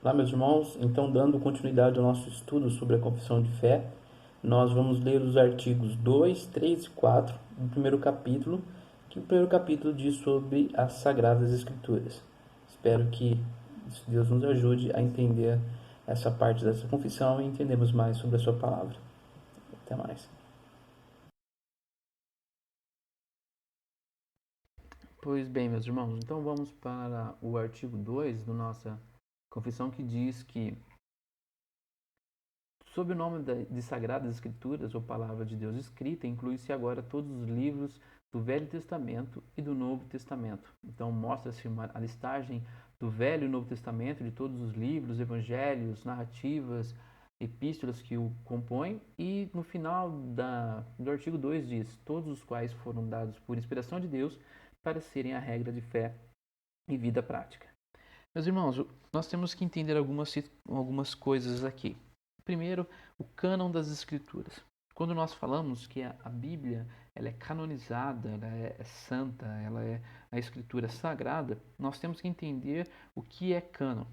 Olá, meus irmãos. Então, dando continuidade ao nosso estudo sobre a confissão de fé, nós vamos ler os artigos 2, 3 e 4 do primeiro capítulo, que o primeiro capítulo diz sobre as Sagradas Escrituras. Espero que Deus nos ajude a entender essa parte dessa confissão e entendermos mais sobre a sua palavra. Até mais. Pois bem, meus irmãos, então vamos para o artigo 2 da nossa confissão, que diz que sob o nome de Sagradas Escrituras, ou Palavra de Deus escrita, inclui-se agora todos os livros do Velho Testamento e do Novo Testamento. Então mostra-se a listagem do Velho e Novo Testamento, de todos os livros, evangelhos, narrativas, epístolas que o compõem, e no final do artigo 2 diz: todos os quais foram dados por inspiração de Deus para serem a regra de fé e vida prática. Meus irmãos, nós temos que entender algumas coisas aqui. Primeiro, o cânon das Escrituras. Quando nós falamos que a Bíblia ela é canonizada, ela é santa, ela é a Escritura sagrada, nós temos que entender o que é cânon.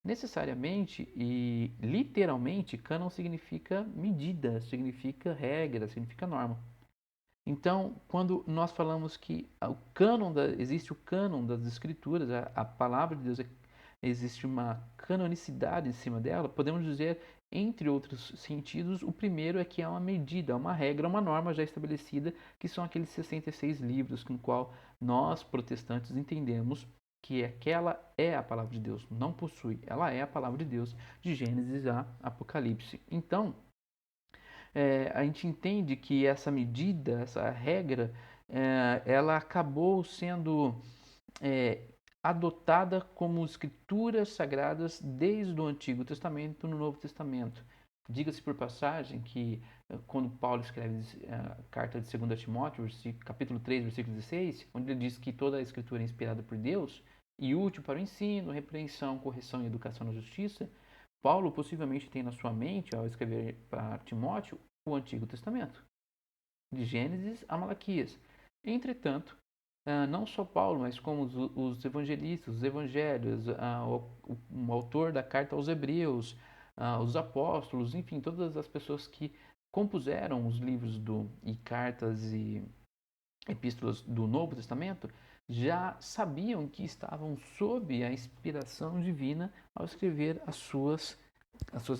Necessariamente e literalmente, cânon significa medida, significa regra, significa norma. Então, quando nós falamos que existe o cânon das Escrituras, a palavra de Deus, existe uma canonicidade em cima dela, podemos dizer, entre outros sentidos, o primeiro é que é uma medida, uma regra, uma norma já estabelecida, que são aqueles 66 livros com o qual nós, protestantes, entendemos que aquela é a palavra de Deus, não possui, ela é a palavra de Deus, de Gênesis a Apocalipse. Então, a gente entende que essa medida, essa regra, ela acabou sendo é, adotada como escrituras sagradas desde o Antigo Testamento no Novo Testamento. Diga-se por passagem que quando Paulo escreve a carta de 2 Timóteo, capítulo 3, versículo 16, onde ele diz que toda a escritura é inspirada por Deus e útil para o ensino, repreensão, correção e educação na justiça, Paulo possivelmente tem na sua mente, ao escrever para Timóteo, o Antigo Testamento, de Gênesis a Malaquias. Entretanto, não só Paulo, mas como os evangelistas, os evangelhos, o autor da carta aos Hebreus, os apóstolos, enfim, todas as pessoas que compuseram os livros e cartas e epístolas do Novo Testamento, já sabiam que estavam sob a inspiração divina ao escrever as suas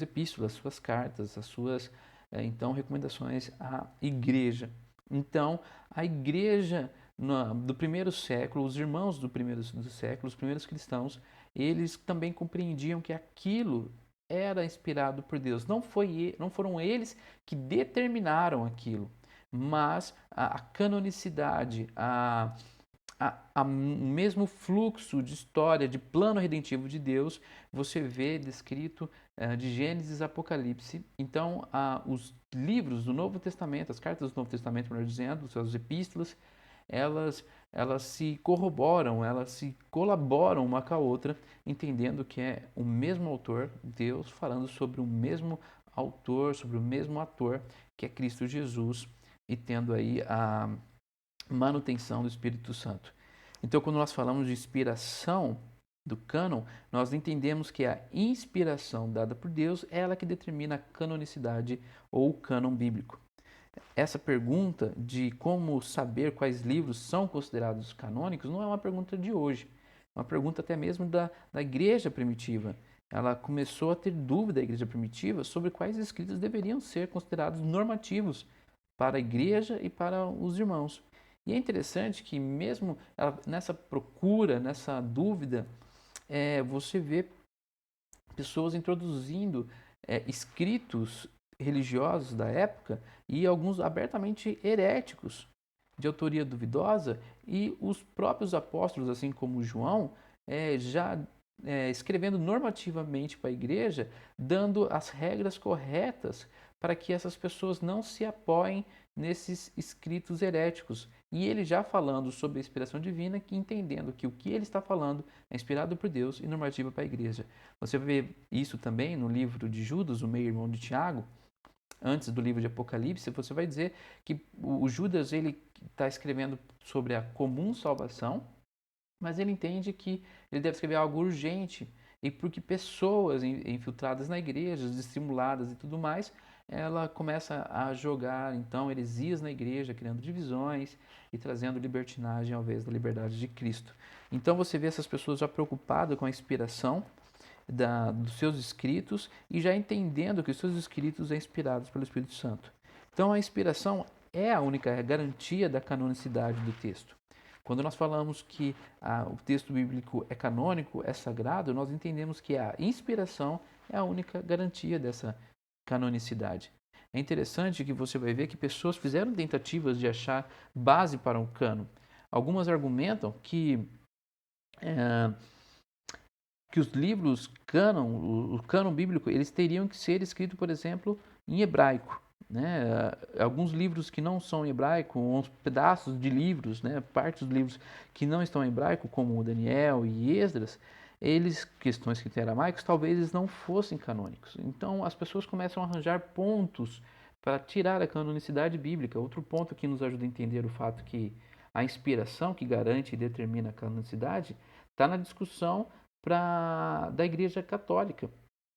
epístolas, as suas cartas, as suas então recomendações à igreja. Então, a igreja do primeiro século, os irmãos do século, os primeiros cristãos, eles também compreendiam que aquilo era inspirado por Deus. Não foram eles que determinaram aquilo, mas a canonicidade, o mesmo fluxo de história, de plano redentivo de Deus, você vê descrito de Gênesis a Apocalipse. Então, os livros do Novo Testamento, as cartas do Novo Testamento, melhor dizendo, suas epístolas, elas, elas se corroboram, elas se colaboram uma com a outra, entendendo que é o mesmo autor, Deus, falando sobre o mesmo autor, sobre o mesmo ator, que é Cristo Jesus, e tendo aí a manutenção do Espírito Santo. Então, quando nós falamos de inspiração do cânon, nós entendemos que a inspiração dada por Deus é ela que determina a canonicidade ou o cânon bíblico. Essa pergunta de como saber quais livros são considerados canônicos não é uma pergunta de hoje, é uma pergunta até mesmo da igreja primitiva. Ela começou a ter dúvida, a igreja primitiva, sobre quais escritos deveriam ser considerados normativos para a igreja e para os irmãos. E é interessante que mesmo nessa procura, nessa dúvida, você vê pessoas introduzindo escritos religiosos da época e alguns abertamente heréticos, de autoria duvidosa, e os próprios apóstolos, assim como João, já escrevendo normativamente para a igreja, dando as regras corretas para que essas pessoas não se apoiem nesses escritos heréticos. E ele já falando sobre a inspiração divina, que entendendo que o que ele está falando é inspirado por Deus e normativa para a igreja. Você vê isso também no livro de Judas, o meio-irmão de Tiago, antes do livro de Apocalipse. Você vai dizer que o Judas ele está escrevendo sobre a comum salvação, mas ele entende que ele deve escrever algo urgente. e porque pessoas infiltradas na igreja, dissimuladas e tudo mais, ela começa a jogar, então, heresias na igreja, criando divisões e trazendo libertinagem ao invés da liberdade de Cristo. Então você vê essas pessoas já preocupadas com a inspiração dos seus escritos e já entendendo que os seus escritos são inspirados pelo Espírito Santo. Então a inspiração é a única garantia da canonicidade do texto. Quando nós falamos que o texto bíblico é canônico, é sagrado, nós entendemos que a inspiração é a única garantia dessa canonicidade. É interessante que você vai ver que pessoas fizeram tentativas de achar base para um cânon. Algumas argumentam que os livros o cânon bíblico, eles teriam que ser escritos, por exemplo, em hebraico. Né? Alguns livros que não são em hebraico, uns pedaços de livros, né? Partes dos livros que não estão em hebraico, como Daniel e Esdras, que estão escritos em aramaico, talvez eles não fossem canônicos. Então as pessoas começam a arranjar pontos para tirar a canonicidade bíblica. Outro ponto que nos ajuda a entender o fato que a inspiração que garante e determina a canonicidade está na discussão da Igreja Católica.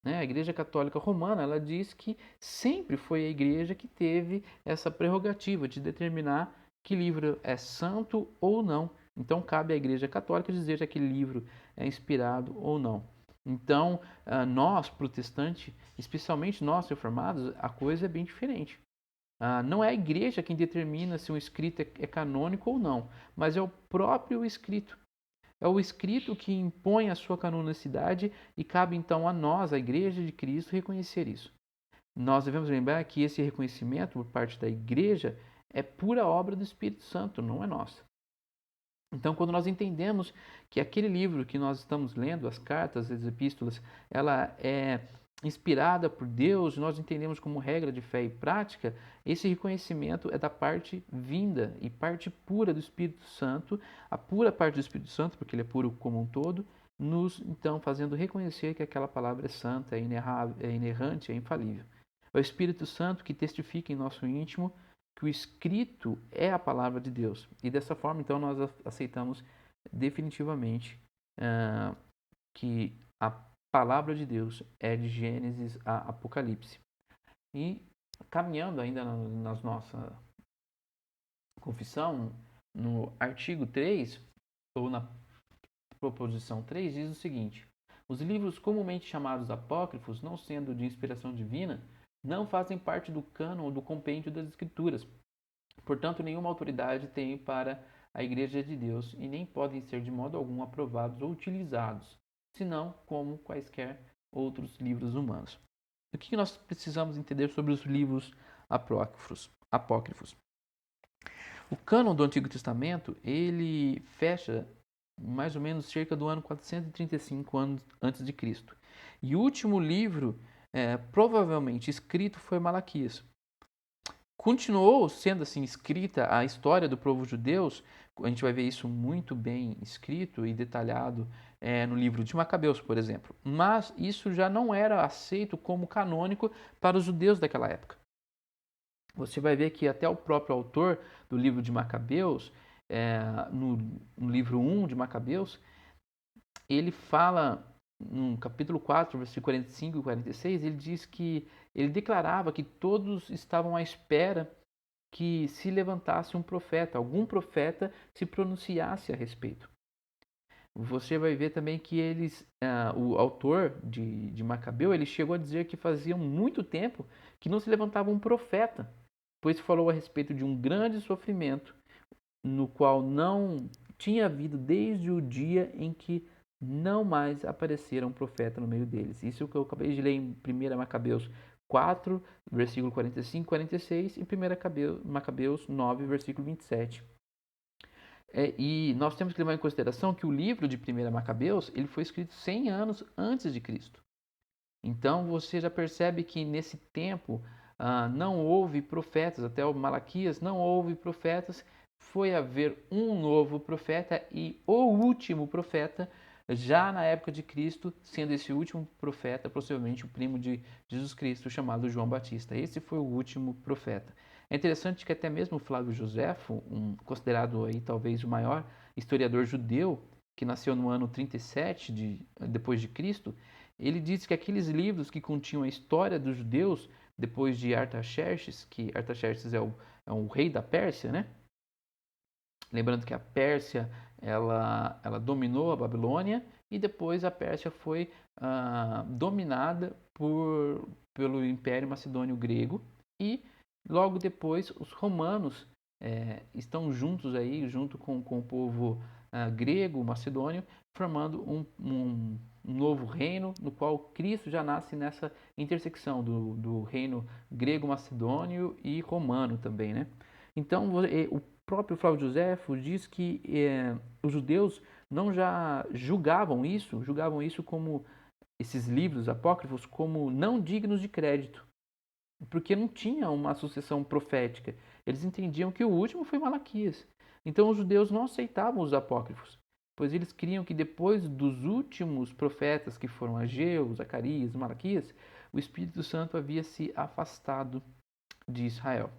Né? A Igreja Católica Romana, ela diz que sempre foi a Igreja que teve essa prerrogativa de determinar que livro é santo ou não. Então cabe à Igreja Católica dizer se aquele livro é inspirado ou não. Então nós, protestantes, especialmente nós reformados, a coisa é bem diferente. Não é a Igreja quem determina se um escrito é canônico ou não, mas é o próprio escrito. É o escrito que impõe a sua canonicidade e cabe então a nós, a Igreja de Cristo, reconhecer isso. Nós devemos lembrar que esse reconhecimento por parte da Igreja é pura obra do Espírito Santo, não é nossa. Então, quando nós entendemos que aquele livro que nós estamos lendo, as cartas, as epístolas, ela é inspirada por Deus, nós entendemos como regra de fé e prática, esse reconhecimento é da parte vinda e parte pura do Espírito Santo, a pura parte do Espírito Santo, porque ele é puro como um todo, nos então fazendo reconhecer que aquela palavra é santa, é inerrante, é infalível. É o Espírito Santo que testifica em nosso íntimo que o escrito é a palavra de Deus. E dessa forma, então, nós aceitamos definitivamente que a palavra de Deus é de Gênesis a Apocalipse. E caminhando ainda na nossa confissão, no artigo 3, ou na proposição 3, diz o seguinte: os livros comumente chamados apócrifos, não sendo de inspiração divina, não fazem parte do cânon ou do compêndio das Escrituras. Portanto, nenhuma autoridade tem para a Igreja de Deus e nem podem ser de modo algum aprovados ou utilizados, senão como quaisquer outros livros humanos. O que nós precisamos entender sobre os livros apócrifos? O cânon do Antigo Testamento, ele fecha mais ou menos cerca do ano 435 antes de Cristo. E o último livro provavelmente escrito foi Malaquias. Continuou sendo assim escrita a história do povo judeu, a gente vai ver isso muito bem escrito e detalhado no livro de Macabeus, por exemplo. Mas isso já não era aceito como canônico para os judeus daquela época. Você vai ver que até o próprio autor do livro de Macabeus, no livro 1 de Macabeus, ele fala no capítulo 4, versículo 45 e 46, ele diz que ele declarava que todos estavam à espera que se levantasse um profeta, algum profeta se pronunciasse a respeito. Você vai ver também que o autor de Macabeu, ele chegou a dizer que fazia muito tempo que não se levantava um profeta, pois falou a respeito de um grande sofrimento, no qual não tinha havido desde o dia em que não mais aparecera um profeta no meio deles. Isso é o que eu acabei de ler em 1 Macabeus 4, versículo 45 e 46 e 1 Macabeus 9, versículo 27. E nós temos que levar em consideração que o livro de 1 Macabeus ele foi escrito 100 anos antes de Cristo. Então você já percebe que nesse tempo não houve profetas, até o Malaquias não houve profetas, foi haver um novo profeta e o último profeta já na época de Cristo, sendo esse último profeta possivelmente o primo de Jesus Cristo, chamado João Batista. Esse foi o último profeta. É interessante que até mesmo Flávio Joséfo, considerado aí talvez o maior historiador judeu que nasceu no ano 37 depois de Cristo, ele disse que aqueles livros que continham a história dos judeus depois de Artaxerxes, que Artaxerxes é o rei da Pérsia, né? Lembrando que a Pérsia ela dominou a Babilônia e depois a Pérsia foi dominada pelo Império Macedônio Grego e logo depois os romanos estão aí, junto com o povo grego, macedônio, formando um novo reino, no qual Cristo já nasce nessa intersecção do reino grego-macedônio e romano também, né? Então, o próprio Flávio Joséfo diz que os judeus não já julgavam isso como esses livros apócrifos como não dignos de crédito, porque não tinha uma sucessão profética. Eles entendiam que o último foi Malaquias. Então os judeus não aceitavam os apócrifos, pois eles criam que depois dos últimos profetas, que foram Ageu, Zacarias, Malaquias, o Espírito Santo havia se afastado de Israel.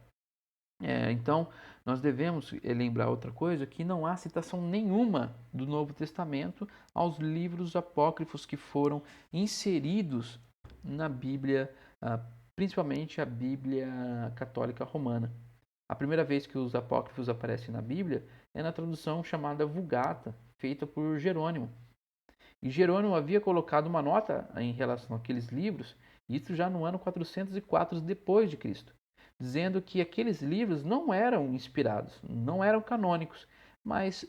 Então, nós devemos lembrar outra coisa, que não há citação nenhuma do Novo Testamento aos livros apócrifos que foram inseridos na Bíblia, principalmente a Bíblia Católica Romana. A primeira vez que os apócrifos aparecem na Bíblia é na tradução chamada Vulgata, feita por Jerônimo. E Jerônimo havia colocado uma nota em relação àqueles livros, isso já no ano 404 depois de Cristo, dizendo que aqueles livros não eram inspirados, não eram canônicos, mas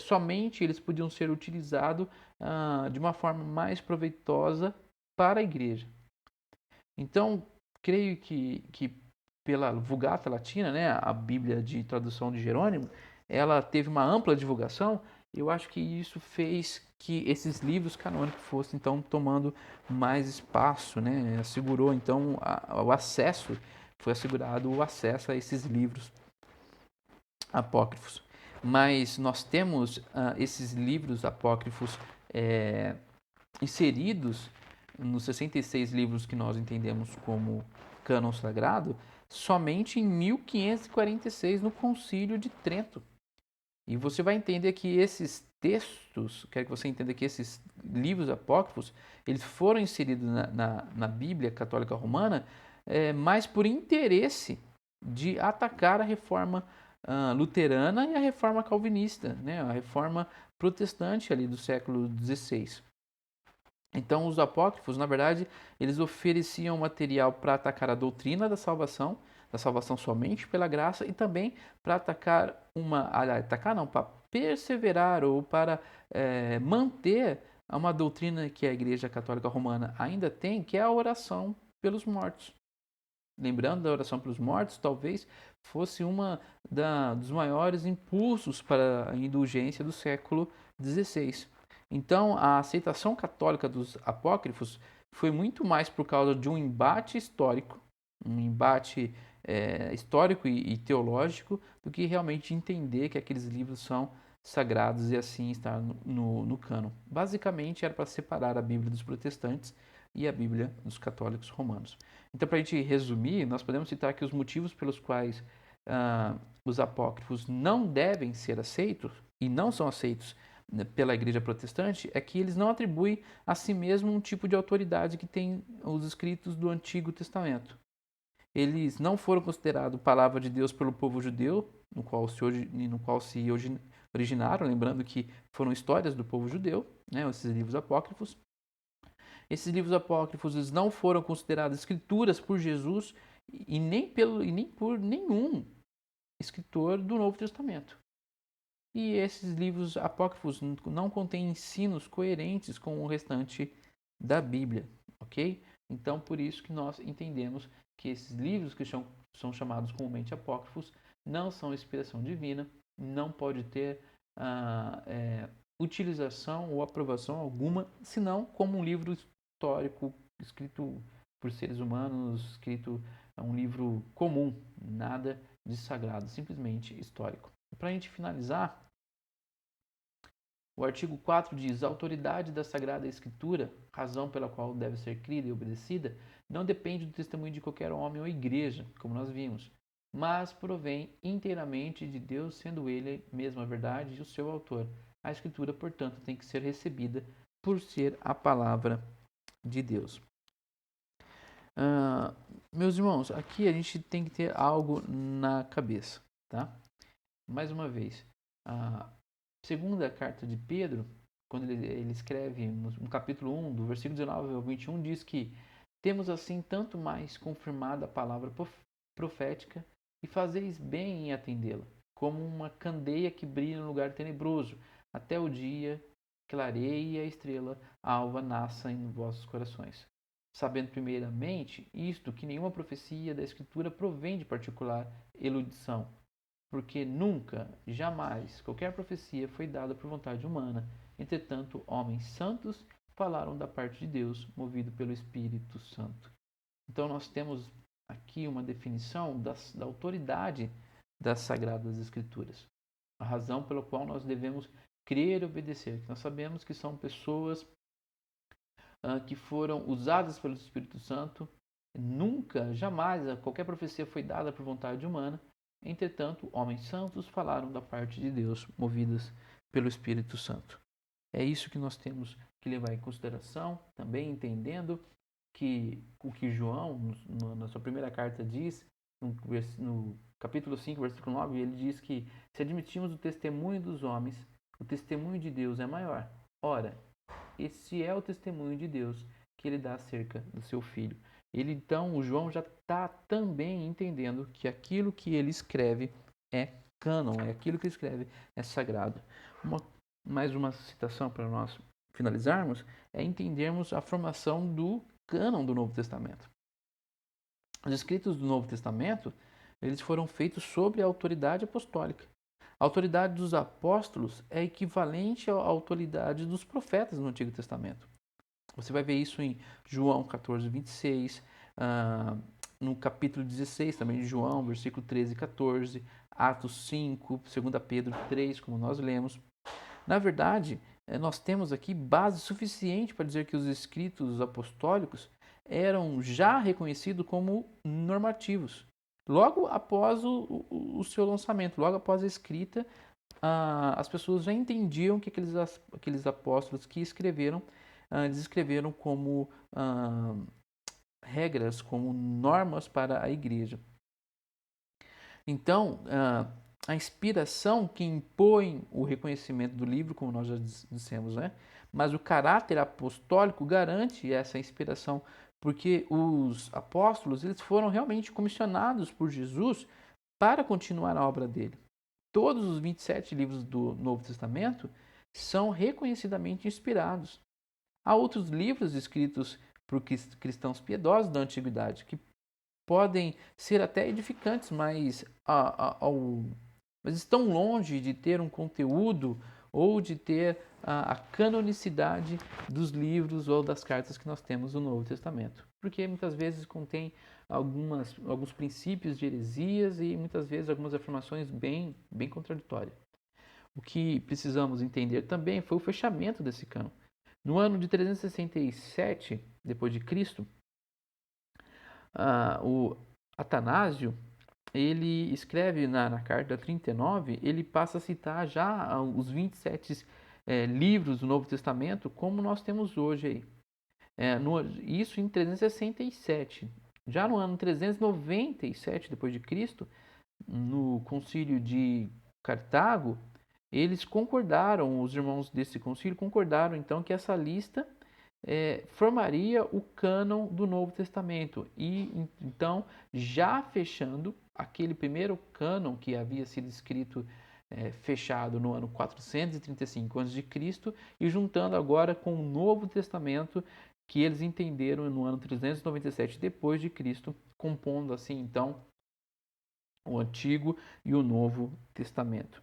somente eles podiam ser utilizados de uma forma mais proveitosa para a igreja. Então, creio que pela Vulgata Latina, né, a Bíblia de tradução de Jerônimo, ela teve uma ampla divulgação. Eu acho que isso fez que esses livros canônicos fossem então tomando mais espaço, né? Assegurou então o acesso, foi assegurado o acesso a esses livros apócrifos. Mas nós temos esses livros apócrifos inseridos nos 66 livros que nós entendemos como cânon sagrado, somente em 1546 no Concílio de Trento. E você vai entender que esses textos, quero que você entenda que esses livros apócrifos, eles foram inseridos na Bíblia Católica Romana, mais por interesse de atacar a reforma luterana e a reforma calvinista, né? A reforma protestante ali do século XVI. Então, os apócrifos, na verdade, eles ofereciam material para atacar a doutrina da salvação somente pela graça, e também para para perseverar ou para manter uma doutrina que a Igreja Católica Romana ainda tem, que é a oração pelos mortos. Lembrando da oração pelos mortos, talvez fosse dos maiores impulsos para a indulgência do século XVI. Então, a aceitação católica dos apócrifos foi muito mais por causa de um embate histórico, histórico e teológico, do que realmente entender que aqueles livros são sagrados e assim estar no cânon. Basicamente, era para separar a Bíblia dos protestantes e a Bíblia dos católicos romanos. Então, para a gente resumir, nós podemos citar que os motivos pelos quais os apócrifos não devem ser aceitos e não são aceitos pela Igreja Protestante é que eles não atribuem a si mesmo um tipo de autoridade que tem os escritos do Antigo Testamento. Eles não foram considerados palavra de Deus pelo povo judeu, no qual se originaram, lembrando que foram histórias do povo judeu, né, esses livros apócrifos. Esses livros apócrifos eles não foram considerados escrituras por Jesus e nem por nenhum escritor do Novo Testamento. E esses livros apócrifos não contêm ensinos coerentes com o restante da Bíblia, ok? Então, por isso que nós entendemos que esses livros que são chamados comumente apócrifos não são inspiração divina, não pode ter utilização ou aprovação alguma, senão como um livro histórico escrito por seres humanos, um livro comum, nada de sagrado, simplesmente histórico. Para a gente finalizar, o artigo 4 diz: a autoridade da Sagrada Escritura, razão pela qual deve ser crida e obedecida, não depende do testemunho de qualquer homem ou igreja, como nós vimos, mas provém inteiramente de Deus, sendo Ele mesmo a verdade e o seu autor. A Escritura, portanto, tem que ser recebida por ser a palavra de Deus. Meus irmãos, aqui a gente tem que ter algo na cabeça, tá? Mais uma vez, a segunda carta de Pedro, quando ele escreve no capítulo 1, do versículo 19 ao 21, diz que temos assim tanto mais confirmada a palavra profética e fazeis bem em atendê-la, como uma candeia que brilha no lugar tenebroso, até o dia clareie e a estrela alva nasça em vossos corações. Sabendo primeiramente isto, que nenhuma profecia da Escritura provém de particular erudição, porque nunca, jamais, qualquer profecia foi dada por vontade humana. Entretanto, homens santos falaram da parte de Deus, movido pelo Espírito Santo. Então nós temos aqui uma definição da autoridade das Sagradas Escrituras. A razão pela qual nós devemos crer e obedecer. Nós sabemos que são pessoas que foram usadas pelo Espírito Santo. Nunca, jamais, qualquer profecia foi dada por vontade humana. Entretanto, homens santos falaram da parte de Deus, movidas pelo Espírito Santo. É isso que nós temos que levar em consideração, também entendendo que o que João, na sua primeira carta, diz, no capítulo 5, versículo 9, ele diz que se admitirmos o testemunho dos homens, o testemunho de Deus é maior. Ora, esse é o testemunho de Deus que ele dá acerca do seu Filho. Então, o João já está também entendendo que aquilo que ele escreve é cânon, é aquilo que ele escreve é sagrado. Mais uma citação para nós finalizarmos é entendermos a formação do cânon do Novo Testamento. Os escritos do Novo Testamento, eles foram feitos sob a autoridade apostólica. A autoridade dos apóstolos é equivalente à autoridade dos profetas no Antigo Testamento. Você vai ver isso em João 14, 26, no capítulo 16 também de João, versículo 13 e 14, Atos 5, 2 Pedro 3, como nós lemos. Na verdade, nós temos aqui base suficiente para dizer que os escritos apostólicos eram já reconhecidos como normativos. Logo após o seu lançamento, logo após a escrita, as pessoas já entendiam que aqueles apóstolos que escreveram, eles escreveram como regras, como normas para a igreja. Então, a inspiração que impõe o reconhecimento do livro, como nós já dissemos, né? Mas o caráter apostólico garante essa inspiração, porque os apóstolos eles foram realmente comissionados por Jesus para continuar a obra dele. Todos os 27 livros do Novo Testamento são reconhecidamente inspirados. Há outros livros escritos por cristãos piedosos da antiguidade que podem ser até edificantes, mas estão longe de ter um conteúdo ou de ter a canonicidade dos livros ou das cartas que nós temos no Novo Testamento. Porque muitas vezes contém alguns princípios de heresias e muitas vezes algumas afirmações bem contraditórias. O que precisamos entender também foi o fechamento desse cânon. No ano de 367 depois de Cristo, o Atanásio, ele escreve na carta 39, ele passa a citar já os 27 livros do Novo Testamento como nós temos hoje aí. Isso em 367. Já no ano 397 depois de Cristo, no concílio de Cartago, eles concordaram, os irmãos desse concílio concordaram então que essa lista formaria o cânon do Novo Testamento. E então, já fechando aquele primeiro cânon que havia sido escrito, fechado no ano 435 a.C. e juntando agora com o Novo Testamento que eles entenderam no ano 397 depois de Cristo, compondo assim então o Antigo e o Novo Testamento.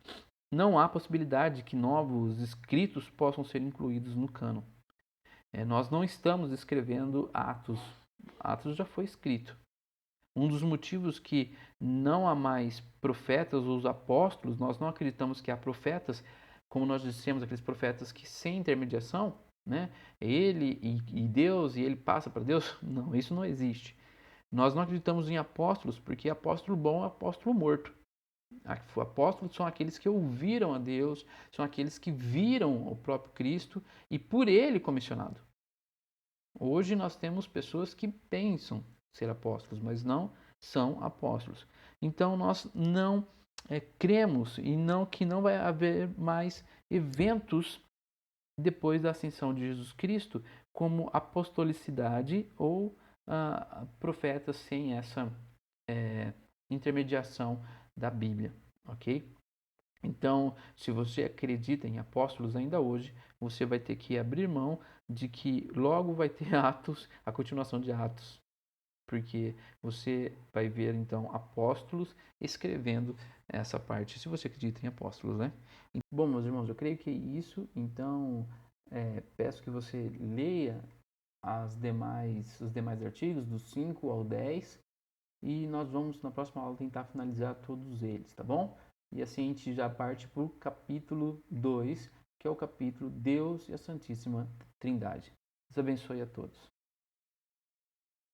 Não há possibilidade que novos escritos possam ser incluídos no cânon. Nós não estamos escrevendo Atos. Atos já foi escrito. Um dos motivos que não há mais profetas ou os apóstolos, nós não acreditamos que há profetas, como nós dissemos, aqueles profetas que sem intermediação, né, ele e Deus, e ele passa para Deus. Não, isso não existe. Nós não acreditamos em apóstolos, porque apóstolo bom é apóstolo morto. Apóstolos são aqueles que ouviram a Deus, são aqueles que viram o próprio Cristo e por ele comissionado. Hoje nós temos pessoas que pensam ser apóstolos, mas não são apóstolos. Então nós não cremos e não que não vai haver mais eventos depois da ascensão de Jesus Cristo, como apostolicidade ou profetas sem essa intermediação da Bíblia, ok? Então, se você acredita em apóstolos ainda hoje, você vai ter que abrir mão de que logo vai ter Atos, a continuação de Atos, porque você vai ver então apóstolos escrevendo essa parte, se você acredita em apóstolos, né? Bom, meus irmãos, eu creio que é isso. Então, peço que você leia os demais artigos, do 5 ao 10, e nós vamos na próxima aula tentar finalizar todos eles, tá bom? E assim a gente já parte para o capítulo 2, que é o capítulo Deus e a Santíssima Trindade. Deus abençoe a todos.